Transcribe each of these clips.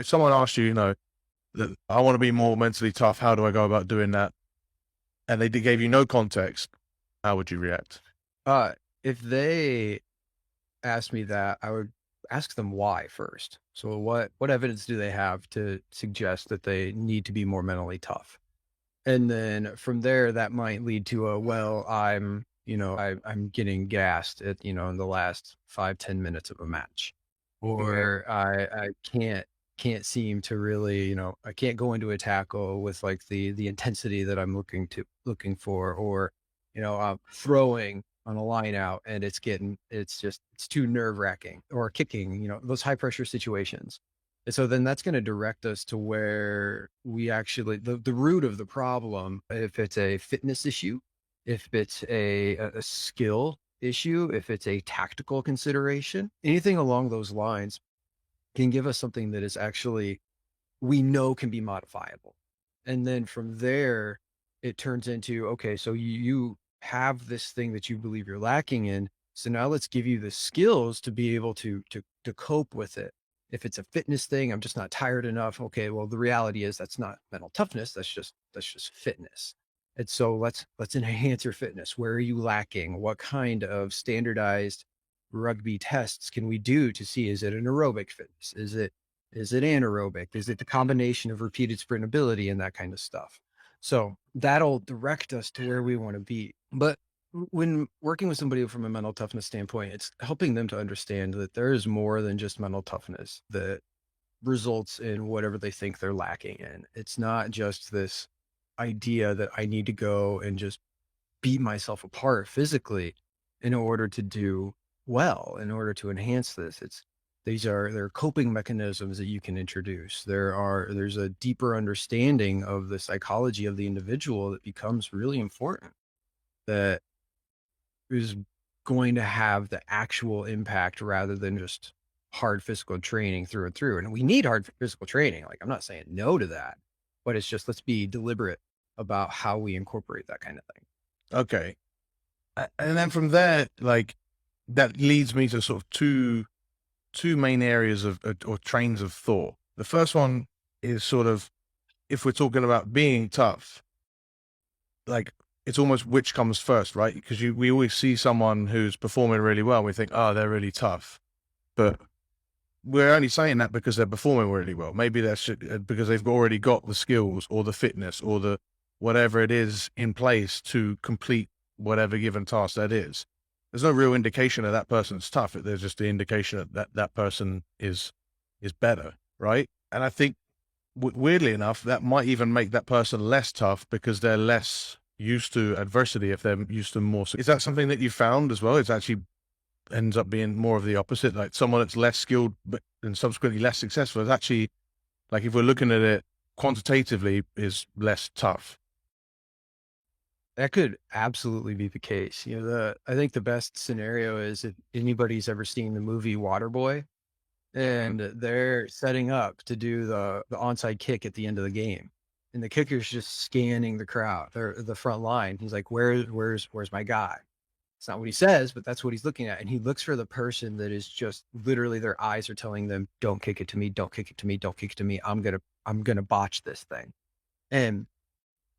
If someone asked you, that I want to be more mentally tough, how do I go about doing that? And they gave you no context, how would you react? Uh, if they asked me that, I would ask them why first. So what evidence do they have to suggest that they need to be more mentally tough? And then from there, that might lead to a, well, I'm getting gassed at, in the last 5, 10 minutes of a match. Yeah. Or I can't seem to really, I can't go into a tackle with like the intensity that I'm looking for, or, throwing on a line out and it's too nerve wracking, or kicking, those high pressure situations. And so then that's going to direct us to where we actually, the root of the problem, if it's a fitness issue, if it's a skill issue, if it's a tactical consideration, anything along those lines can give us something that is actually, we know can be modifiable. And then from there, it turns into, okay, so you have this thing that you believe you're lacking in. So now let's give you the skills to be able to cope with it. If it's a fitness thing, I'm just not tired enough. Okay, well, the reality is that's not mental toughness. That's just fitness. And so let's enhance your fitness. Where are you lacking? What kind of standardized rugby tests can we do to see, is it an aerobic fitness? Is it anaerobic? Is it the combination of repeated sprint ability and that kind of stuff? So that'll direct us to where we want to be. But when working with somebody from a mental toughness standpoint, it's helping them to understand that there is more than just mental toughness that results in whatever they think they're lacking in. It's not just this idea that I need to go and just beat myself apart physically in order to do well, in order to enhance this. There are coping mechanisms that you can introduce. There's a deeper understanding of the psychology of the individual that becomes really important, that is going to have the actual impact rather than just hard physical training through and through. And we need hard physical training. Like, I'm not saying no to that, but it's just, let's be deliberate about how we incorporate that kind of thing. Okay. And then from there, like, that leads me to sort of two main areas of or trains of thought. The first one is sort of, if we're talking about being tough, like, it's almost which comes first, right? Because we always see someone who's performing really well, and we think, oh, they're really tough, but we're only saying that because they're performing really well. Maybe that's because they've already got the skills or the fitness or the whatever it is in place to complete whatever given task that is. There's no real indication that that person's tough. There's just the indication that person is better, right? And I think weirdly enough, that might even make that person less tough because they're less used to adversity if they're used to more. Is that something that you found as well? It's actually ends up being more of the opposite. Like someone that's less skilled but and subsequently less successful is actually, like, if we're looking at it quantitatively, is less tough. That could absolutely be the case. I think the best scenario is if anybody's ever seen the movie Waterboy, Mm. and they're setting up to do the onside kick at the end of the game. And the kicker's just scanning the crowd, or the front line. He's like, where's my guy? It's not what he says, but that's what he's looking at. And he looks for the person that is just literally, their eyes are telling them, don't kick it to me, don't kick it to me, don't kick it to me. I'm gonna botch this thing. And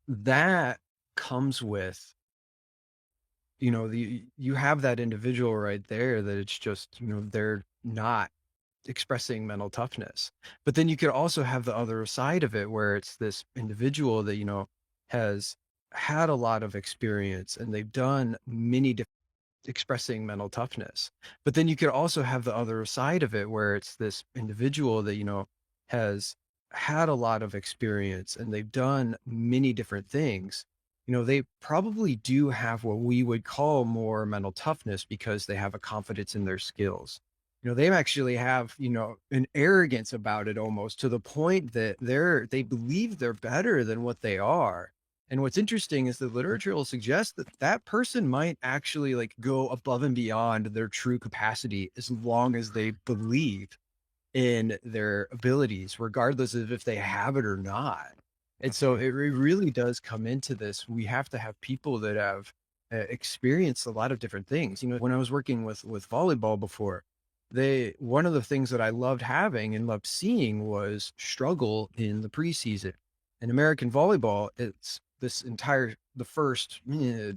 that comes with, you have that individual right there that it's just, they're not expressing mental toughness. But then you could also have the other side of it where it's this individual that, has had a lot of experience and they've done many different expressing mental toughness. But then you could also have the other side of it where it's this individual that, has had a lot of experience and they've done many different things. They probably do have what we would call more mental toughness because they have a confidence in their skills. They actually have, an arrogance about it, almost to the point that they believe they're better than what they are. And what's interesting is the literature will suggest that that person might actually like go above and beyond their true capacity as long as they believe in their abilities, regardless of if they have it or not. And so Okay. it really does come into this. We have to have people that have experienced a lot of different things. When I was working with volleyball before, One of the things that I loved having and loved seeing was struggle in the preseason. In American volleyball, it's the first, I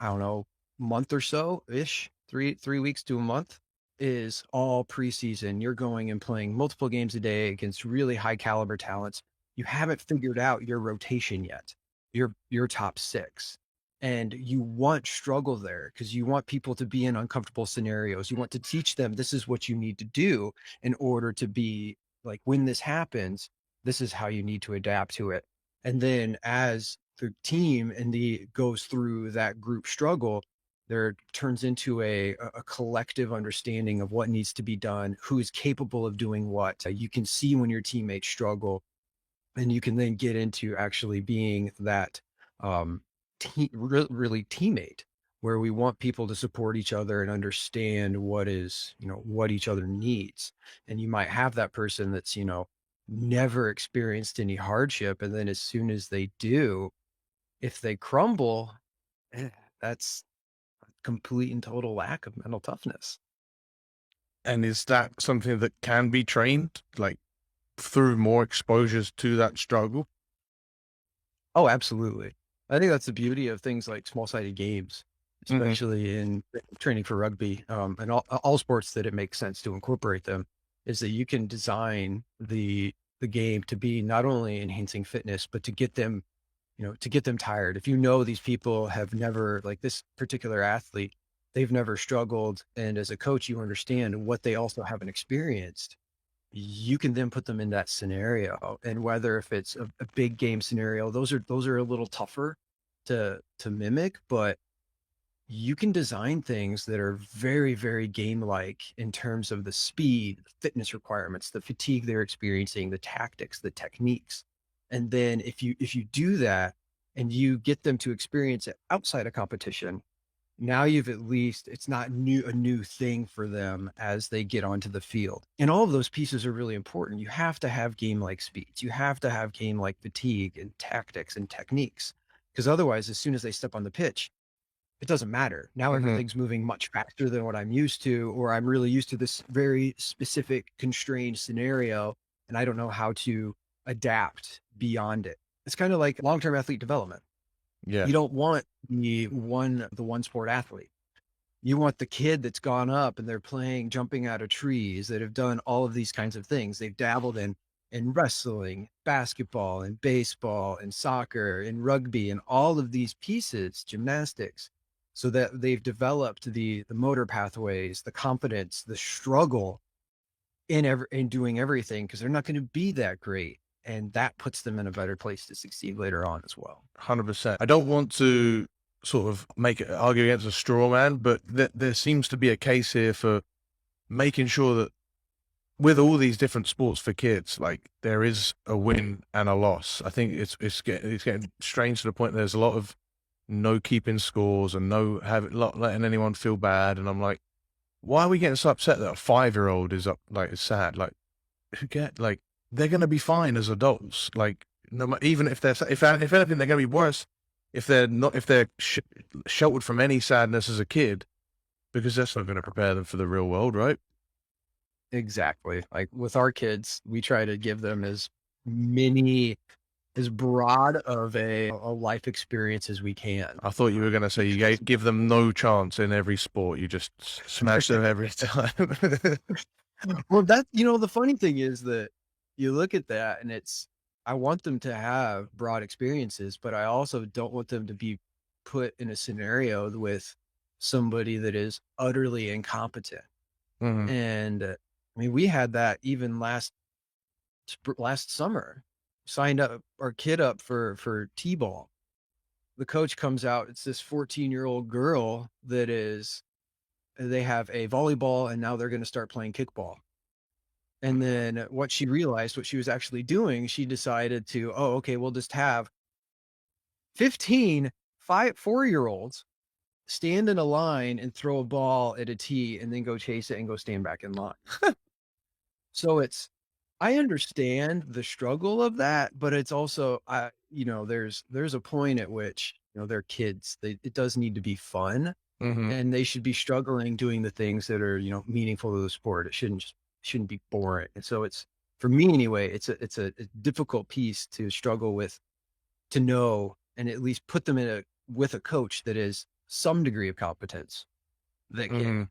don't know, month or so ish, 3 weeks to a month is all preseason. You're going and playing multiple games a day against really high caliber talents. You haven't figured out your rotation yet, your top six. And you want struggle there because you want people to be in uncomfortable scenarios. You want to teach them this is what you need to do in order to be like, when this happens, this is how you need to adapt to it. And then as the team and the goes through that group struggle, there turns into a collective understanding of what needs to be done, who is capable of doing what. You can see when your teammates struggle, and you can then get into actually being that really teammate, where we want people to support each other and understand what each other needs. And you might have that person that's never experienced any hardship, and then as soon as they do, if they crumble, eh, that's a complete and total lack of mental toughness. And is that something that can be trained, like through more exposures to that struggle? Oh, absolutely. I think that's the beauty of things like small-sided games, Hmm. especially in training for rugby, and all sports that it makes sense to incorporate them, is that you can design the game to be not only enhancing fitness, but to get them tired. If you know these people have never, like this particular athlete, they've never struggled, and as a coach, you understand what they also haven't experienced, you can then put them in that scenario. And whether if it's a big game scenario, those are a little tougher to mimic, but you can design things that are very, very game-like in terms of the speed, the fitness requirements, the fatigue they're experiencing, the tactics, the techniques. And then if you do that and you get them to experience it outside of competition, now you've at least it's not a new thing for them as they get onto the field. And all of those pieces are really important. You have to have game-like speeds. You have to have game-like fatigue and tactics and techniques. Because otherwise, as soon as they step on the pitch, it doesn't matter. Now Hmm. everything's moving much faster than what I'm used to, or I'm really used to this very specific constrained scenario, and I don't know how to adapt beyond it. It's kind of like long-term athlete development. Yeah. You don't want the one sport athlete. You want the kid that's gone up and they're playing jumping out of trees, that have done all of these kinds of things. They've dabbled in wrestling, basketball, and baseball, and soccer, and rugby, and all of these pieces, gymnastics, so that they've developed the motor pathways, the confidence, the struggle in doing everything, because they're not going to be that great. And that puts them in a better place to succeed later on as well. 100%. I don't want to sort of argue against a straw man, but there seems to be a case here for making sure that with all these different sports for kids, like there is a win and a loss. I think it's getting strange to the point there's a lot of no keeping scores and not letting anyone feel bad. And I'm like, why are we getting so upset that a 5-year-old is is sad? Like, like they're gonna be fine as adults. Like, no, even if if anything, they're gonna be worse if they're sheltered from any sadness as a kid, because that's not going to prepare them for the real world, right? Exactly. Like with our kids, we try to give them many as broad of a life experience as we can. I thought you were going to say you Because give them no chance in every sport. You just smash them every time. well, the funny thing is that you look at that and I want them to have broad experiences, but I also don't want them to be put in a scenario with somebody that is utterly incompetent. Mhm. And I mean, we had that even last summer. Signed up our kid up for T-ball. The coach comes out, it's this 14-year-old girl they have a volleyball, and now they're gonna start playing kickball. And then what she was actually doing, she decided to, "Oh, okay, we'll just have 15 4-year-olds stand in a line and throw a ball at a tee and then go chase it and go stand back in line." So I understand the struggle of that, but it's also, there's a point at which, they're kids. It does need to be fun. Hmm. and they should be struggling doing the things that are, meaningful to the sport. It shouldn't be boring. And so it's, for me anyway, it's a difficult piece to struggle with, to know and at least put them with a coach that is some degree of competence, that can,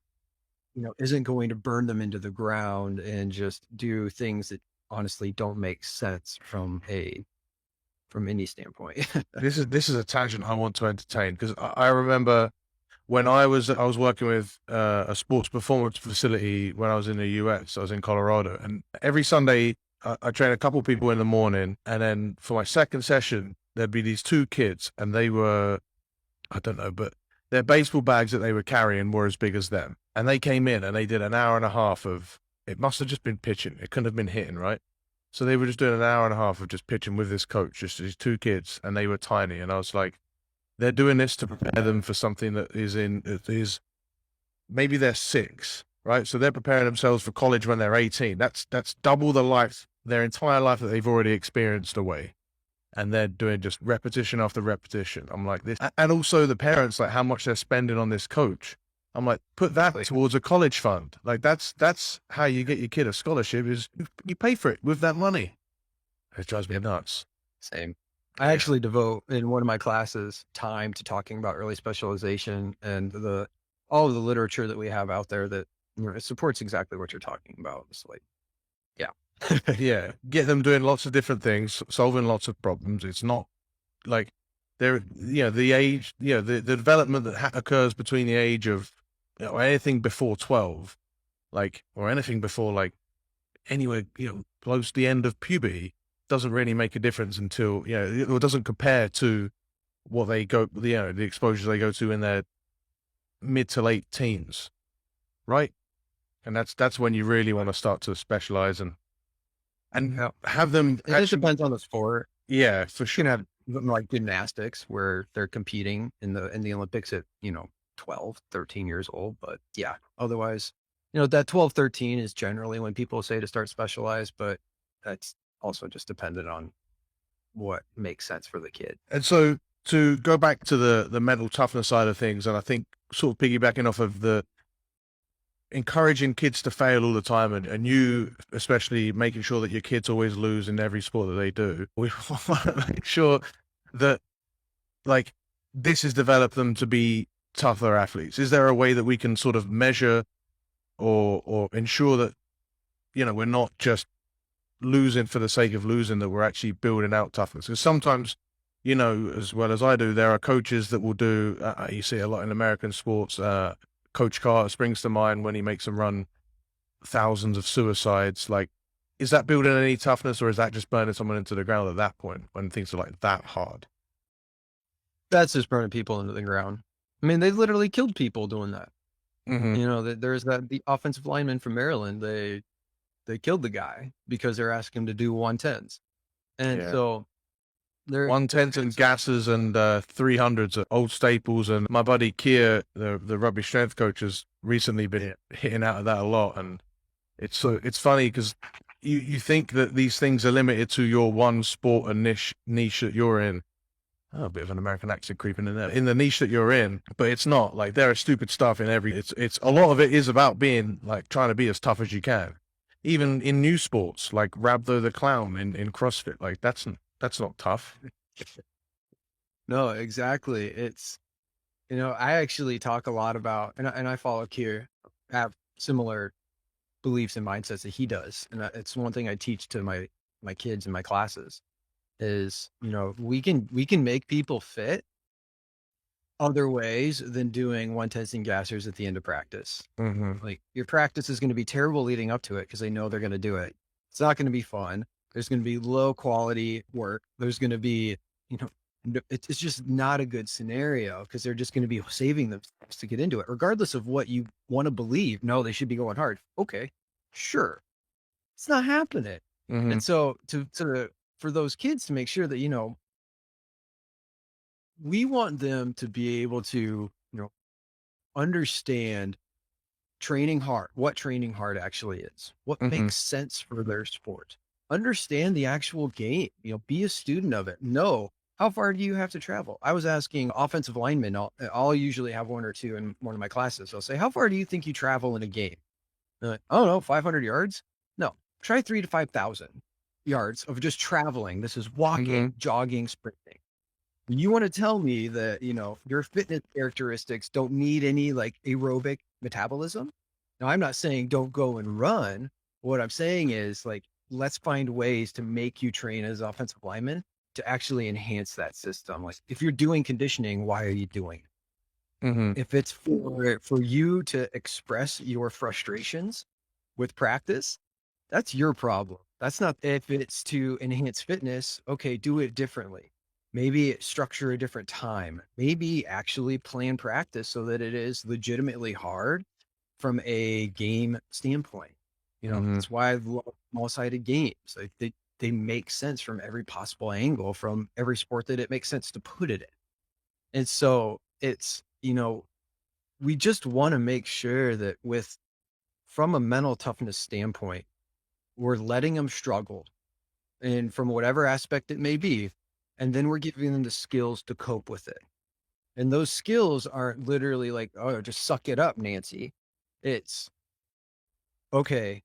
Hmm. isn't going to burn them into the ground and just do things that honestly don't make sense from any standpoint. This is a tangent I want to entertain, because I remember when I was working with a sports performance facility when I was in the US. I was in Colorado, and every Sunday I train a couple people in the morning, and then for my second session there'd be these two kids, and they were, I don't know, but their baseball bags that they were carrying were as big as them, and they came in and they did an hour and a half of, it must have just been pitching. It couldn't have been hitting, right? So they were just doing an hour and a half of just pitching with this coach, just these two kids, and they were tiny, and I was like, they're doing this to prepare them for something that is maybe they're six, right? So they're preparing themselves for college when they're 18. That's double their entire life that they've already experienced away. And they're doing just repetition after repetition. I'm like, this, and also the parents, like how much they're spending on this coach. I'm like, put that towards a college fund. Like that's how you get your kid a scholarship, is you pay for it with that money. It drives me nuts. Same. I actually devote in one of my classes time to talking about early specialization and all of the literature that we have out there that, it supports exactly what you're talking about. It's like, yeah. Yeah, get them doing lots of different things, solving lots of problems. It's not like they're, the age, the development that occurs between the age of, anything before 12, like, or anything before, like, anywhere, close to the end of puberty, doesn't really make a difference until, it doesn't compare to what they go, the exposures they go to in their mid to late teens, right? And that's when you really want to start to specialize and Yeah. have them It just depends on the sport. yeah, for You can sure. have like gymnastics where they're competing in the Olympics at, 12, 13 years old. But yeah, otherwise, that 12, 13 is generally when people say to start specialized, but that's also just dependent on what makes sense for the kid. And so to go back to the mental toughness side of things, and I think sort of piggybacking off of the encouraging kids to fail all the time, and you especially making sure that your kids always lose in every sport that they do, we want to make sure that, like, this has developed them to be tougher athletes. Is there a way that we can sort of measure or ensure that, we're not just losing for the sake of losing, that we're actually building out toughness? Because sometimes, as well as I do, there are coaches that will do, you see a lot in American sports, Coach Carter springs to mind when he makes them run thousands of suicides. Like, is that building any toughness, or is that just burning someone into the ground at that point when things are like that hard? That's just burning people into the ground. I mean, they literally killed people doing that. Hmm. There's the offensive lineman from Maryland. They killed the guy because they're asking him to do 110s. And Yeah. so they're 110s and gases and 300s are old staples. And my buddy Kier, the rugby strength coach, has recently been hitting out of that a lot. And it's funny because you think that these things are limited to your one sport and niche that you're in. Oh, a bit of an American accent creeping in there. In the niche that you're in, but it's not. Like, there is stupid stuff in every. It's a lot of it is about being, like, trying to be as tough as you can. Even in new sports like Rabdo the Clown in CrossFit, like that's not tough. No, exactly. It's, I actually talk a lot about, and I follow Kier, have similar beliefs and mindsets that he does. And it's one thing I teach to my kids in my classes is, we can make people fit other ways than doing 110s and gassers at the end of practice. Hmm. Like, your practice is going to be terrible leading up to it because they know they're going to do it. It's not going to be fun. There's going to be low quality work. There's going to be, it's just not a good scenario because they're just going to be saving themselves to get into it, regardless of what you want to believe. No, they should be going hard. Okay, sure. It's not happening. Hmm. And so for those kids to make sure that, we want them to be able to, understand what training hard actually is, what Hmm. makes sense for their sport, understand the actual game, be a student of it, know how far do you have to travel? I was asking offensive linemen. I'll usually have one or two in one of my classes. I'll say, how far do you think you travel in a game? They're like, "Oh, no, 500 yards?" No, try 3 to 5,000 yards of just traveling. This is Hmm. walking, jogging, sprinting. You wanna tell me that, your fitness characteristics don't need any, like, aerobic metabolism? Now, I'm not saying don't go and run. What I'm saying is, like, let's find ways to make you train as offensive lineman to actually enhance that system. Like, if you're doing conditioning, why are you doing it? Hmm. If it's for you to express your frustrations with practice, that's your problem. That's not if it's to enhance fitness, okay, do it differently. Maybe structure a different time. Maybe actually plan practice so that it is legitimately hard from a game standpoint. Hmm. That's why I love small-sided games. Like they make sense from every possible angle, from every sport that it makes sense to put it in. And so it's, we just want to make sure that from a mental toughness standpoint, we're letting them struggle and from whatever aspect it may be. And then we're giving them the skills to cope with it. And those skills aren't literally like, oh, just suck it up, Nancy. It's okay.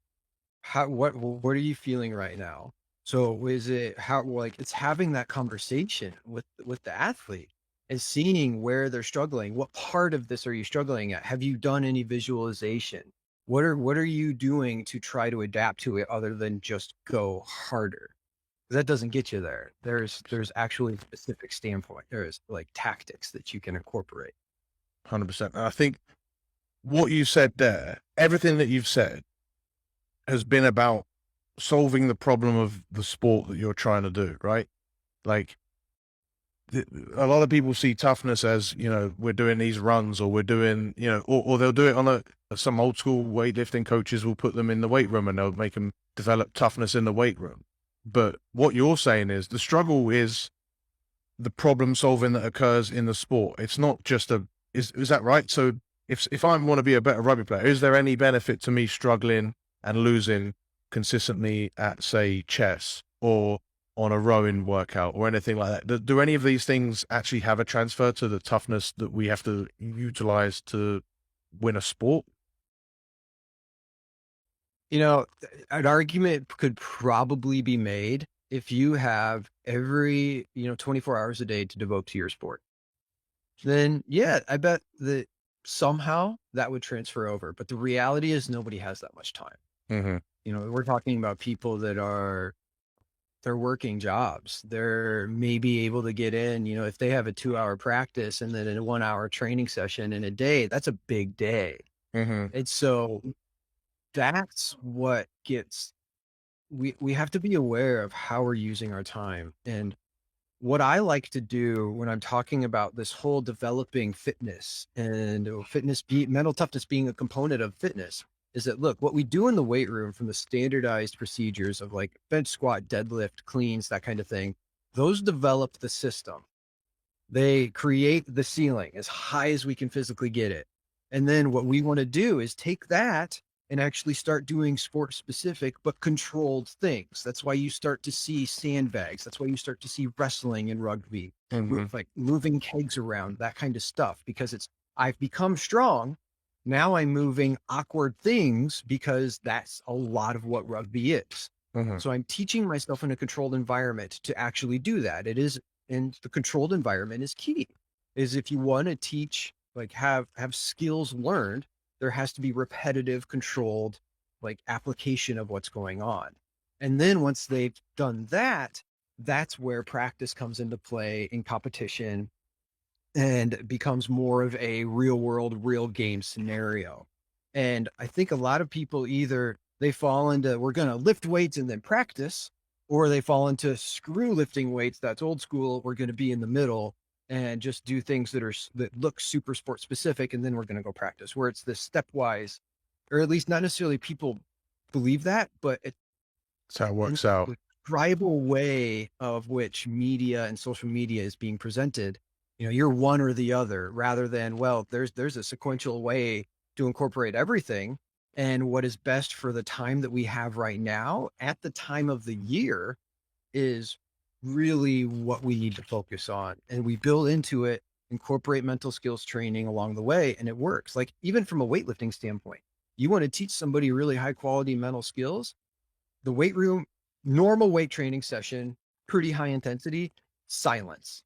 What are you feeling right now? So is it how like it's having that conversation with the athlete and seeing where they're struggling. What part of this are you struggling at? Have you done any visualization? What are you doing to try to adapt to it other than just go harder? That doesn't get you there. There's actually a specific standpoint. There's like tactics that you can incorporate. 100%. And I think what you said there, everything that you've said has been about solving the problem of the sport that you're trying to do, right? Like a lot of people see toughness as, we're doing these runs or we're doing, or they'll do it on some old school weightlifting coaches will put them in the weight room and they'll make them develop toughness in the weight room. But what you're saying is the struggle is the problem solving that occurs in the sport. It's not just is that right? So if I want to be a better rugby player, is there any benefit to me struggling and losing consistently at, say, chess or on a rowing workout or anything like that? Do any of these things actually have a transfer to the toughness that we have to utilize to win a sport? An argument could probably be made if you have every, 24 hours a day to devote to your sport. Then yeah, I bet that somehow that would transfer over. But the reality is nobody has that much time. Hmm. We're talking about people that they're working jobs. They're maybe able to get in, if they have a 2-hour practice and then a 1-hour training session in a day, that's a big day. Hmm. And so that's what gets we have to be aware of how we're using our time. And what I like to do when I'm talking about this whole developing fitness and mental toughness being a component of fitness is that look, what we do in the weight room from the standardized procedures of like bench squat, deadlift, cleans, that kind of thing, those develop the system. They create the ceiling as high as we can physically get it. And then what we want to do is take that and actually start doing sport specific but controlled things. That's why you start to see sandbags. That's why you start to see wrestling in rugby, Hmm. like moving kegs around, that kind of stuff, because I've become strong. Now I'm moving awkward things because that's a lot of what rugby is. Hmm. So I'm teaching myself in a controlled environment to actually do that. And the controlled environment is key. Is if you want to teach, like have skills learned, there has to be repetitive, controlled, like application of what's going on. And then once they've done that, that's where practice comes into play in competition and becomes more of a real world, real game scenario. And I think a lot of people either they fall into we're going to lift weights and then practice, or they fall into screw lifting weights. That's old school. We're going to be in the middle and just do things that look super sport specific, and then we're going to go practice. Where it's this stepwise, or at least not necessarily people believe that, but That's how it in works out. the tribal way of which media and social media is being presented, you're one or the other rather than, well, there's a sequential way to incorporate everything. And what is best for the time that we have right now at the time of the year is really what we need to focus on. And we build into it, incorporate mental skills training along the way, and it works. Like even from a weightlifting standpoint, you want to teach somebody really high quality mental skills, the weight room, normal weight training session, pretty high intensity, silence,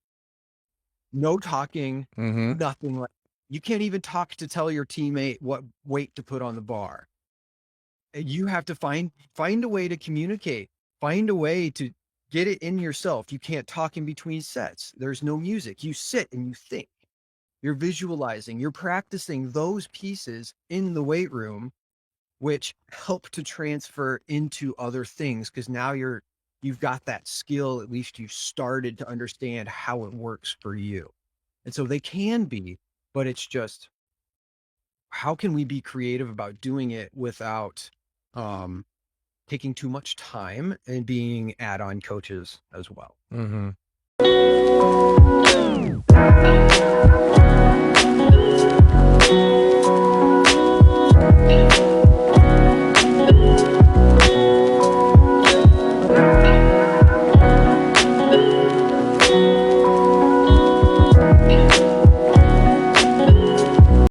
no talking, Mm-hmm. nothing. Like you can't even talk to tell your teammate what weight to put on the bar. And you have to find a way to communicate, find a way to get it in yourself. You can't talk in between sets. There's no music. You sit and you think. You're visualizing, you're practicing those pieces in the weight room, which help to transfer into other things because now you've got that skill. At least you started to understand how it works for you. And so they can be, but it's just how can we be creative about doing it without taking too much time and being add-on coaches as well. Mm-hmm.